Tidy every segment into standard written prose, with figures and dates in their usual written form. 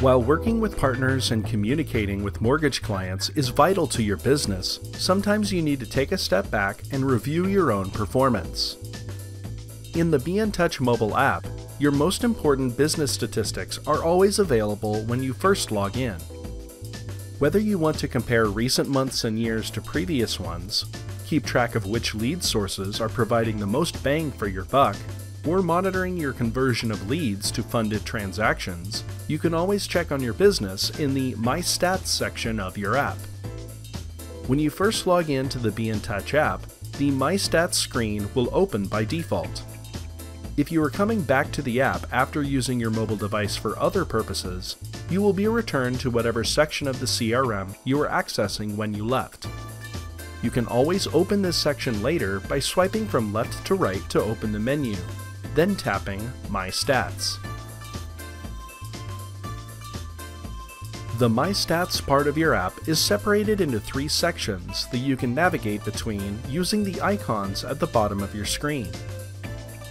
While working with partners and communicating with mortgage clients is vital to your business, sometimes you need to take a step back and review your own performance. In the BNTouch Mobile App, your most important business statistics are always available when you first log in. Whether you want to compare recent months and years to previous ones, keep track of which lead sources are providing the most bang for your buck, or monitoring your conversion of leads to funded transactions, you can always check on your business in the My Stats section of your app. When you first log in to the BNTouch app, the My Stats screen will open by default. If you are coming back to the app after using your mobile device for other purposes, you will be returned to whatever section of the CRM you were accessing when you left. You can always open this section later by swiping from left to right to open the menu, then tapping My Stats. The My Stats part of your app is separated into 3 sections that you can navigate between using the icons at the bottom of your screen.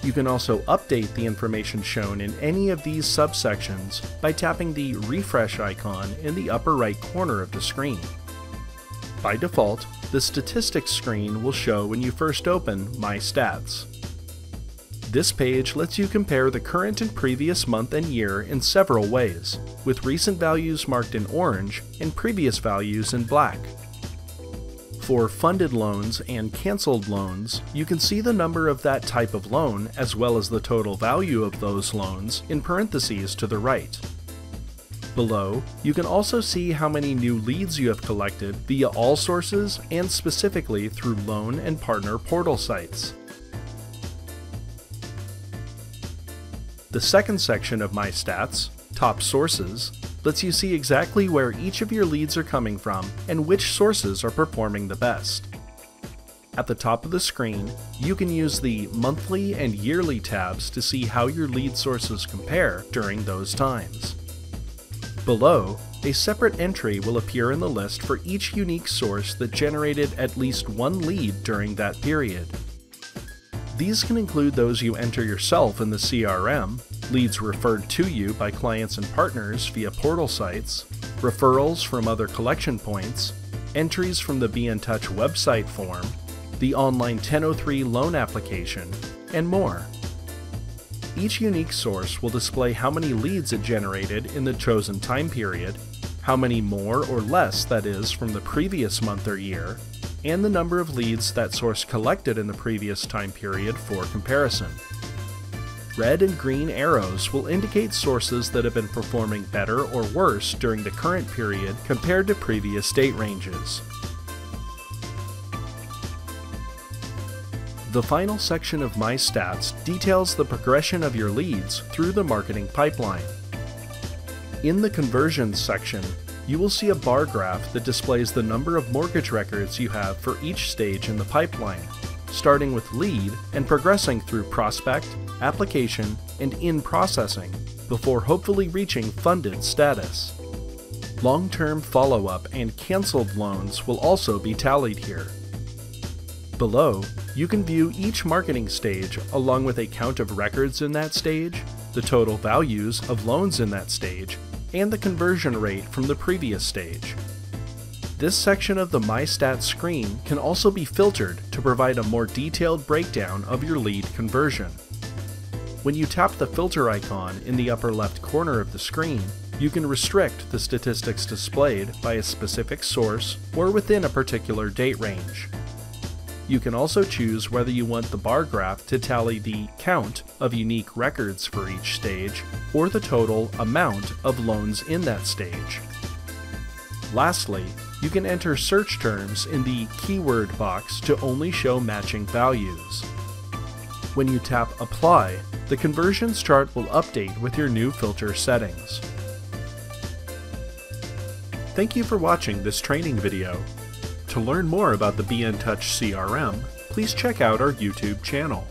You can also update the information shown in any of these subsections by tapping the refresh icon in the upper right corner of the screen. By default, the statistics screen will show when you first open My Stats. This page lets you compare the current and previous month and year in several ways, with recent values marked in orange and previous values in black. For funded loans and canceled loans, you can see the number of that type of loan as well as the total value of those loans in parentheses to the right. Below, you can also see how many new leads you have collected via all sources and specifically through loan and partner portal sites. The second section of My Stats, Top Sources, lets you see exactly where each of your leads are coming from and which sources are performing the best. At the top of the screen, you can use the monthly and yearly tabs to see how your lead sources compare during those times. Below, a separate entry will appear in the list for each unique source that generated at least one lead during that period. These can include those you enter yourself in the CRM, leads referred to you by clients and partners via portal sites, referrals from other collection points, entries from the BNTouch website form, the online 1003 loan application, and more. Each unique source will display how many leads it generated in the chosen time period, how many more or less that is from the previous month or year, and the number of leads that source collected in the previous time period for comparison. Red and green arrows will indicate sources that have been performing better or worse during the current period compared to previous date ranges. The final section of My Stats details the progression of your leads through the marketing pipeline. In the Conversions section, you will see a bar graph that displays the number of mortgage records you have for each stage in the pipeline, starting with lead and progressing through prospect, application, and in-processing, before hopefully reaching funded status. Long-term follow-up and canceled loans will also be tallied here. Below, you can view each marketing stage along with a count of records in that stage, the total values of loans in that stage, and the conversion rate from the previous stage. This section of the My Stats screen can also be filtered to provide a more detailed breakdown of your lead conversion. When you tap the filter icon in the upper left corner of the screen, you can restrict the statistics displayed by a specific source or within a particular date range. You can also choose whether you want the bar graph to tally the count of unique records for each stage or the total amount of loans in that stage. Lastly, you can enter search terms in the keyword box to only show matching values. When you tap Apply, the conversions chart will update with your new filter settings. Thank you for watching this training video. To learn more about the BNTouch CRM, please check out our YouTube channel.